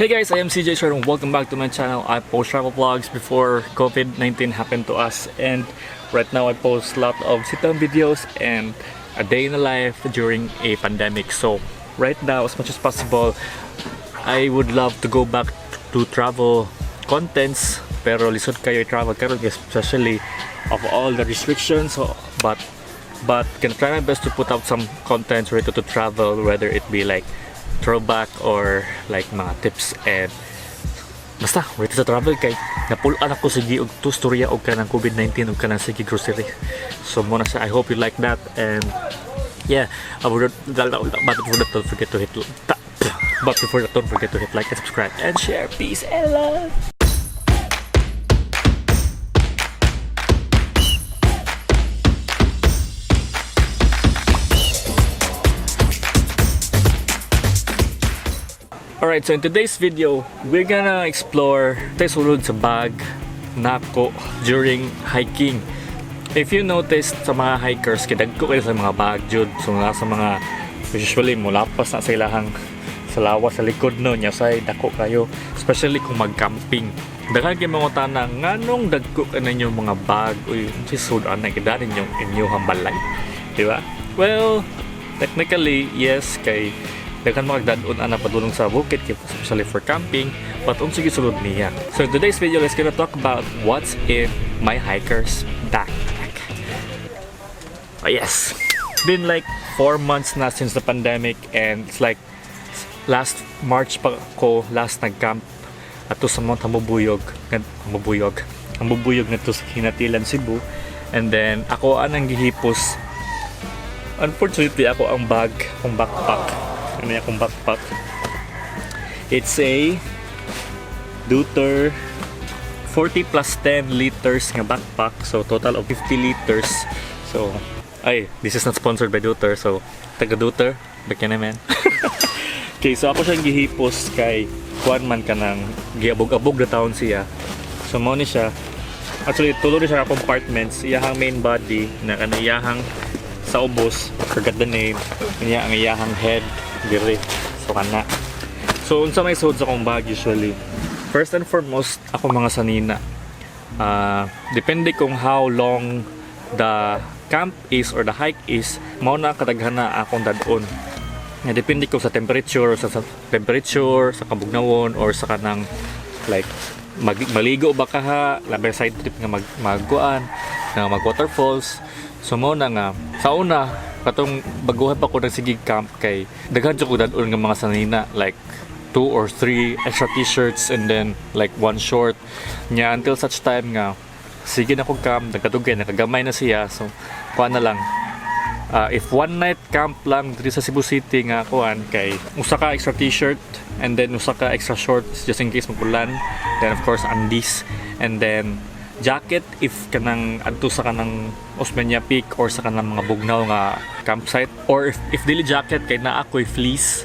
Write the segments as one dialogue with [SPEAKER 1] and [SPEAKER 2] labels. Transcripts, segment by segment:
[SPEAKER 1] Hey guys, I am CJ and welcome back to my channel. I post travel vlogs before COVID-19 happened to us, and right now I post a lot of sit-down videos and a day in the life during a pandemic. So right now, as much as possible, I would love to go back to travel contents, pero lisod kayo travel karon, especially of all the restrictions. So, but can try my best to put out some contents related to travel, whether it be like throwback or like mga tips and basta related sa travel kay napulaan ako sige og to storya og kanang COVID-19 og kanang sige grocery. So muna siya. I hope you like that, and yeah, but before that, don't forget to hit like and subscribe and share. Peace and love. Alright, so in today's video, we're gonna explore sulod sa bag nako during hiking. If you noticed sa mga hikers, kidagko kayo sa mga bag jud. So nasa mga usually mulapas na sa ilahang sa lawas sa likod no nya say dako kayo, especially kung mag-camping. Daghan kay mga tanang nganong dagko ka ninyo mga bag uy sisud anay kidanin yung inyong balay, di ba? Well, technically yes, kay daghan magdadon ana padulong sa bukid, especially for camping, but sige sulod niya. So in today's video, let's gonna talk about what's in my hiker's backpack. Oh yes, been like 4 months na since the pandemic, and it's like last March pa ko last nag-camp ato sa Mount Hamubuyog na to sa Hinatilan, Cebu. And then ako anang gihipos, unfortunately ako ang backpack. Ano akong backpack. It's a Deuter 40 plus 10 liters nga backpack. So total of 50 liters. So this is not sponsored by Deuter. So taga Deuter, beke nemen. Okay, so ako siyang gihipos kay kuan man kanang giabog-abog na taon siya. So mo ni siya. Actually tulo ni siya ka compartments. Iyahang main body na kaniyahang sa ubos, forgot the name. Kanya ang iyahang head dire. So kana. So unsa may suod sa akong bag usually. First and foremost, ako mga sanina. Depende kung how long the camp is or the hike is, mao na kadaghana akong dadon. Nga depende ko sa temperature, sa sa kabugnawon or sa kanang like maligo ba ka ha, labi side trip nga magguan, nga mag waterfalls. So mao na nga sa una katong baguhan pa ko ng sgeg camp kay daghan jud ko dadon nga mga sanina, like 2 or 3 extra t-shirts and then like 1 short nya until such time nga sige na ko camp nagkadugay nakagamay na siya. So kuan na lang, if one night camp lang diri sa Cebu City nga kuan kay usa ka extra t-shirt and then usa ka extra shorts just in case magulan, then of course undies, and then jacket if kanang adto sa kanang Osmeña Peak or sa kanang mga bugnaw nga campsite, or if dili jacket kay naa ako'y fleece,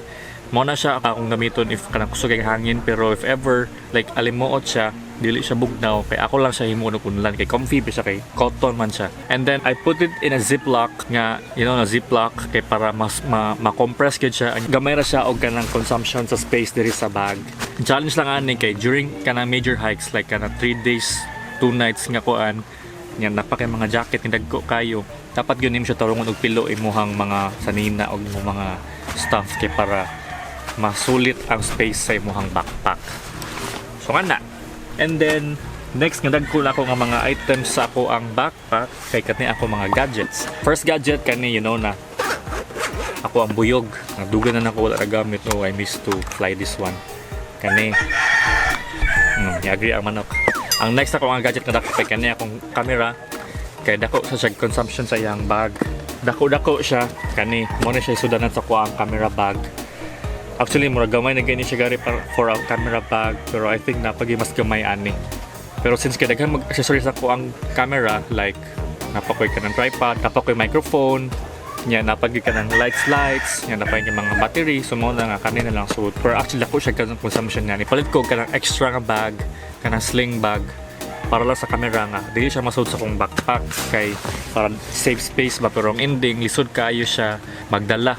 [SPEAKER 1] mo na siya akong gamiton if kanang kusog ang hangin. Pero if ever like alimuot siya, dili siya bugnaw kay ako lang siya himuon kunlan kay comfy pa siya, kay cotton man siya. And then I put it in a ziplock nga, you know, na ziplock kay para mas ma-compress gyud siya, gamay ra siya og kanang consumption sa space diri sa bag. Challenge lang ani kay during kanang major hikes like kanang 3 days 2 nights nga kuan nya napakay mga jacket ni dagko kayo, dapat gyud nimo siya tarungon og pilo imuhang mga sanina og imong mga stuff kay para masulit ang space sa imuhang backpack. So kana. And then next nga dagko na ako nga mga items sa ako ang backpack kay kani ako mga gadgets. First gadget kani, you know na ako ang buyog, nagdugan na nako wala ra gamit. Oh, I miss to fly this one kani. Agree ang manok. Ang next ako ang gadget na dako kay kani akong camera kay dako sa siya consumption sa iyang bag. Dako siya kani mo na siya sudanan sa ko ang camera bag. Actually mura gamay na gani siya gari for a camera bag, pero I think napagi mas gamay ani. Pero since kay daghan mag-accessories ako ang camera, like napakoy ka ng tripod, napakoy microphone, nya napagi ka ng lights, nya napagi mga battery, so mo na nga kanina lang suot. Pero actually dako siya kanang consumption nga ni. Palit ko kanang extra nga bag, kanang sling bag para lang sa camera nga. Dili siya masuot sa kong backpack kay para save space ba, pero ang ending lisod kaayo siya magdala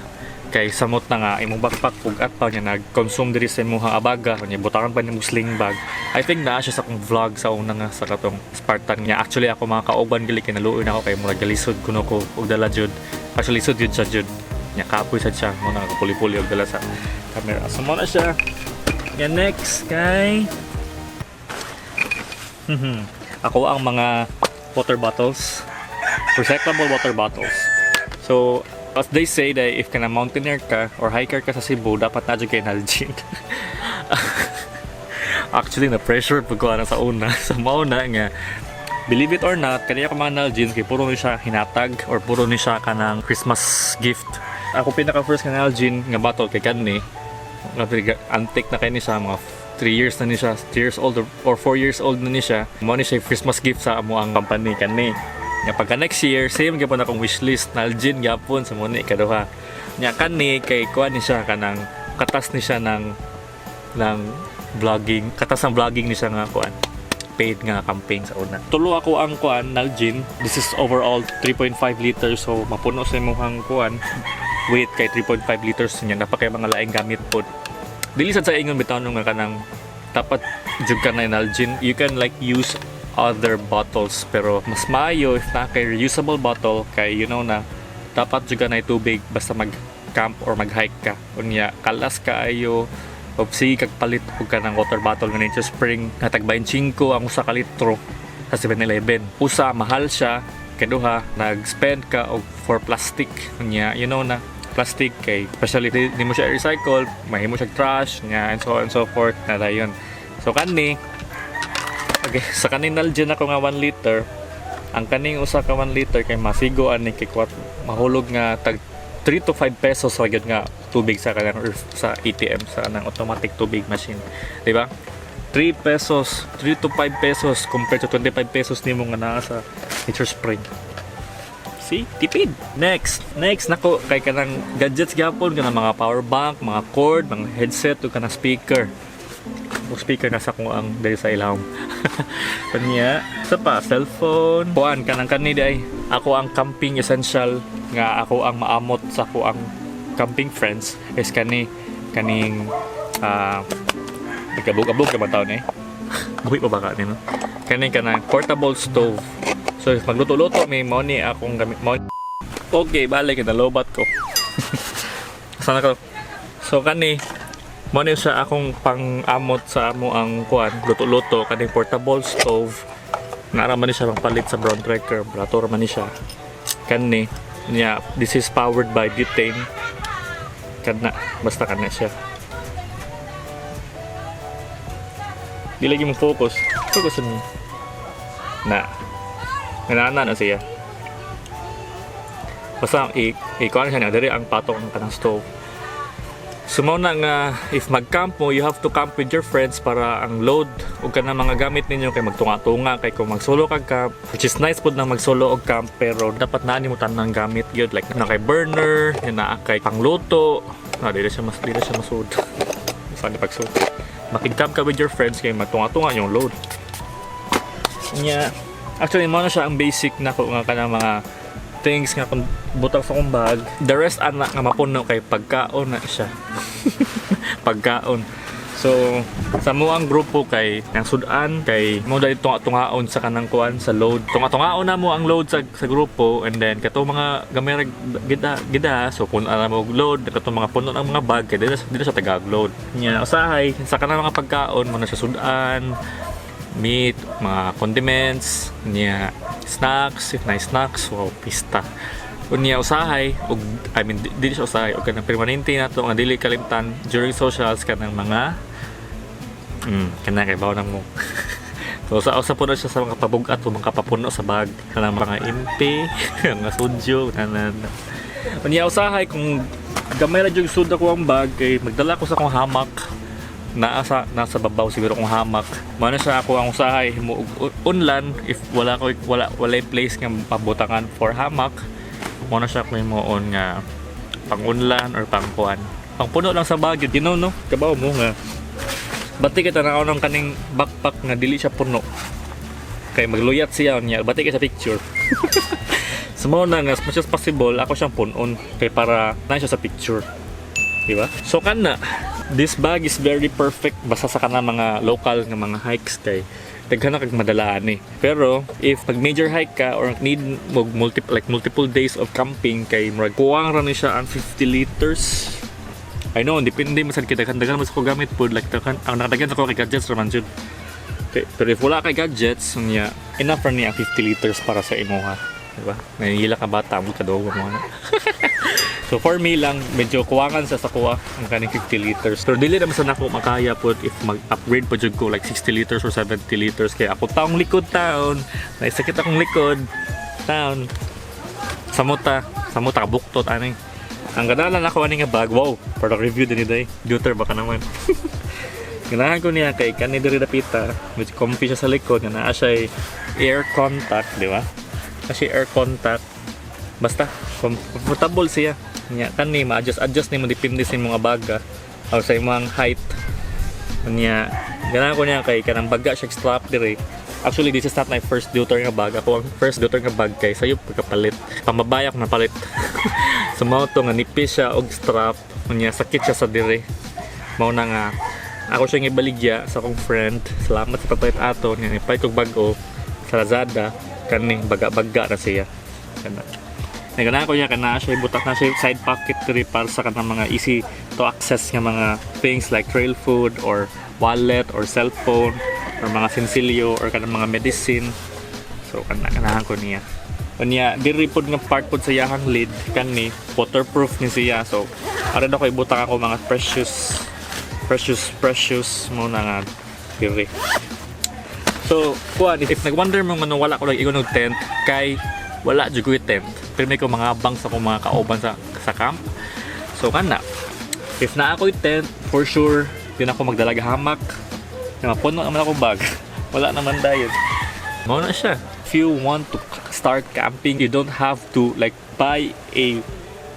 [SPEAKER 1] kay samot na nga imong backpack pugat pa niya nag-consume diri sa imong abaga nya butangan pa nimong sling bag. I think naa siya sa akong vlog sa una nga sa katong Spartan niya. Actually ako mga kauban gali kinaluoy na ako kay murag galisod kuno ko og dala jud. Actually lisod jud siya jud. Nya kapoy sad siya mo na puli-puli og dala sa camera. So mo na siya. Yan next kay ako ang mga water bottles. Recyclable water bottles. So as they say that if kana mountaineer ka or hiker ka sa Cebu, dapat na dyan kayo Nalgene. Actually, na-pressure pag ko sa una. Sa mauna nga, believe it or not, kanina ko mga Nalgene, kaya puro ni siya hinatag or puro ni siya kanang Christmas gift. Ako pinaka-first ka Nalgene nga bottle kay Kani. Antique na kayo ni siya, mga 3 years na ni siya, 3 years old or 4 years old na ni siya. Mo ni siya Christmas gift sa amo ang company Kani. Nga pagka next year, same gyapon akong wishlist Nalgene gyapon sa muna ikaduha. Nya Kani kay kuan ni siya kanang katas ni siya ng vlogging, katas ng vlogging ni siya nga kuan paid nga campaign sa una. Tulo ako ang kuan Nalgene. This is overall 3.5 liters, so mapuno sa imong kuan weight kay 3.5 liters niya. Napakay mga laing gamit pod. Dili sad sa ingon bitaw nga kanang dapat jud ka na Nalgene. You can like use other bottles pero mas maayo if na kay reusable bottle kay you know na dapat juga na tubig basta mag camp or mag hike ka unya kalas kaayo o sige kag palit og kanang water bottle nga Nature Spring nga tag 25 ang usa ka litro sa 7-Eleven. Usa mahal siya, kaduha nag-spend ka og for plastic unya you know na plastic kay especially di mo siya recycle, mahimo siya trash nya and so on and so forth na dayon. So kani okay, sa kaning Nalgene ako nga 1 liter. Ang kaning usa ka 1 liter kay masigo ani kay mahulog nga tag 3 to 5 pesos ra gyud nga tubig sa kanang sa ATM sa kanang automatic tubig machine. Di ba? 3 pesos, 3 to 5 pesos compared to 25 pesos nimo nga naa sa Nature Spring. See? Tipid. Next nako kay kanang gadgets gyapon kanang mga power bank, mga cord, mga headset ug kanang speaker. O speaker nasa kung ang dali sa ilawom. Kanya sa pa cellphone kuan kanang kani day ako ang camping essential nga ako ang maamot sa ako ang camping friends is kaning nagkabog-abog ka ba taon buhi pa ba ka no kaning kanang portable stove. So if magluto-luto may money akong gamit mo. Okay balik na lobat ko. Sana ka. So kani mo ni sa akong pang-amot sa amo ang kuan luto-luto kaning portable stove. Naara man ni siya palit sa brown tracker, brator man ni siya. Kani niya this is powered by butane. Kana basta kana siya. Di lagi mo focus mo. Na. Nanana na siya. Basta i-kuan siya na diri ang patong ng kanang stove. Sumaw na nga if mag-camp mo, you have to camp with your friends para ang load o ka na mga gamit ninyo kay magtunga-tunga kay kung mag-solo kag camp, which is nice po na mag-solo og camp pero dapat naani mo tanang gamit gyud like na kay burner, na kay pangluto, na dili siya masud. Saan pag-sud. Makig-camp ka with your friends kay magtunga-tunga yung load. Actually mo na siya ang basic na ko nga kanang mga things nga kung butang sa kong bag. The rest anak nga mapuno kay pagkaon na siya. Pagkaon. So sa mo ang grupo kay nang sudan kay mo dali tunga-tungaon sa kanang kuan sa load. Tunga-tungaon na mo ang load sa grupo and then kato mga gamay gida so puno na mo load kato mga puno ng mga bag kay dili sa tagag-load. Nya usahay sa kanang mga pagkaon mo na siya sudan, meat, mga condiments, niya snacks, if na snacks, wow, pista. Unya usahay, ug I mean dili siya usahay, ug kanang permanente nato nga dili kalimtan during socials kanang mga kana kay bawo nang mo. So sa puno siya sa mga pabugat o mga papuno sa bag kanang mga impe, mga sudyo, kanan. Unya usahay kung gamay ra jud sud ako ang bag kay magdala ko sa akong hamak. Nasa babaw siguro kung hamak. Mano sa ako ang usahay mo unlan if wala place nga pabutangan for hamak. Mano siya ko moon nga pang-unlan or pang-kuan. Pangpuno lang sa bag you know no. Kabaw mo nga. Bati kita na ng kaning backpack nga dili siya puno. Kay magluyat siya niya. Bati ka sa picture. So mo na nga, as much as possible, ako siyang punon kay para na siya sa picture. Diba? So kana, this bag is very perfect basta sa kana mga local nga mga hikes kay daghan na kag madalaan eh. Pero if pag major hike ka or need mo multiple days of camping kay murag kuwang ra ni siya ang 50 liters. I know, depende masad kita daghan mas ko gamit pod like ang nakadaghan ako kay gadgets raman jud. Okay, pero if wala kay gadgets, niya enough ra niya ang 50 liters para sa imuha. Diba? Nahihila ka bata mo kadogo mo na. So for me lang, medyo kuwangan sa kuha ang kaning 50 liters. Pero dili naman sa nako makaya po if mag-upgrade pa jud ko like 60 liters or 70 liters. Kaya ako taong likod taon. Naisakit akong likod taon. Samuta kabuktot aning. Ang ganalan ako ani nga bag. Wow, para review din day. Deuter baka naman. Ganahan ko niya kay kani diri dapita. Medyo comfy siya sa likod nga naa siya air contact, di ba? Kasi air contact basta comfortable siya nya kani ma-adjust nimo depende sa imong baga o sa imong height nya ganahan ko niya kay kanang baga siya strap dire. Actually this is not my first Deuter nga bag. Ako ang first Deuter nga bag kay sayo pagkapalit pamabaya ko na palit. So mao to nga nipis siya og strap nya sakit siya sa dire. Mao na nga ako siya gibaligya sa akong friend. Salamat sa pagpalit ato nya ipay kog bag-o sa Lazada kaning baga-baga na siya. Kana. Nagana ko niya kana siya butak na siya side pocket diri para sa kanang mga easy to access nga mga things like trail food or wallet or cellphone or mga sensilyo or kanang mga medicine. So kanahan ko niya. Unya diri pod nga part pod sa yahang lid kani waterproof ni siya. So aron ako ibutak ako mga precious mo na nga diri. So, kuan, if nag-wonder mo nga wala ko lang igon og tent, kay wala jud ko tent. Pero may ko mga bang sa akong mga kauban sa camp. So, kana. If na ako tent, for sure, di na ako magdalag hamak. Na mapuno naman akong bag. Wala naman dayon. Mao na siya. If you want to start camping, you don't have to like buy a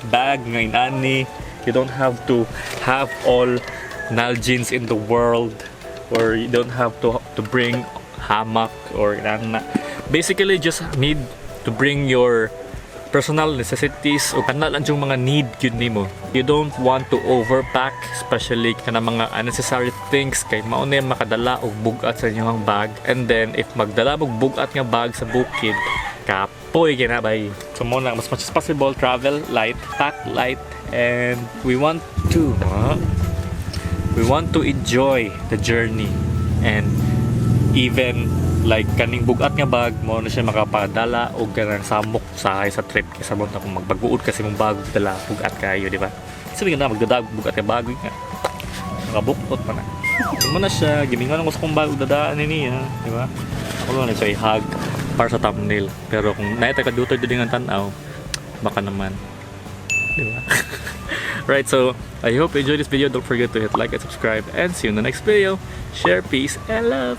[SPEAKER 1] bag nga inani. You don't have to have all Nalgene in the world, or you don't have to bring hammock or basically just need to bring your personal necessities o kanal ang mga need yun nimo. You don't want to overpack, especially kana mga unnecessary things kay mao na makadala og bugat sa inyong bag. And then if magdala og bugat nga bag sa bukid, kapoy ginabay. So mo na mas much as possible travel light, pack light, and we want to enjoy the journey. And even like kaning bugat nga bag mo na siya makapadala og kanang samok sa trip kaysa mo na kung magbaguod kasi mong bag dala bugat kayo, di ba? Sabi nga na magdadag bugat nga bag nga makabuktot pa na. Mo na siya gimingon ko sa kong bag dadaan niya, di ba? Ako lang siya i-hug para sa thumbnail. Pero kung naita ka Deuter dili nga tan-aw, baka naman, di ba? Right, so I hope you enjoyed this video. Don't forget to hit like and subscribe, and see you in the next video. Share, peace, and love.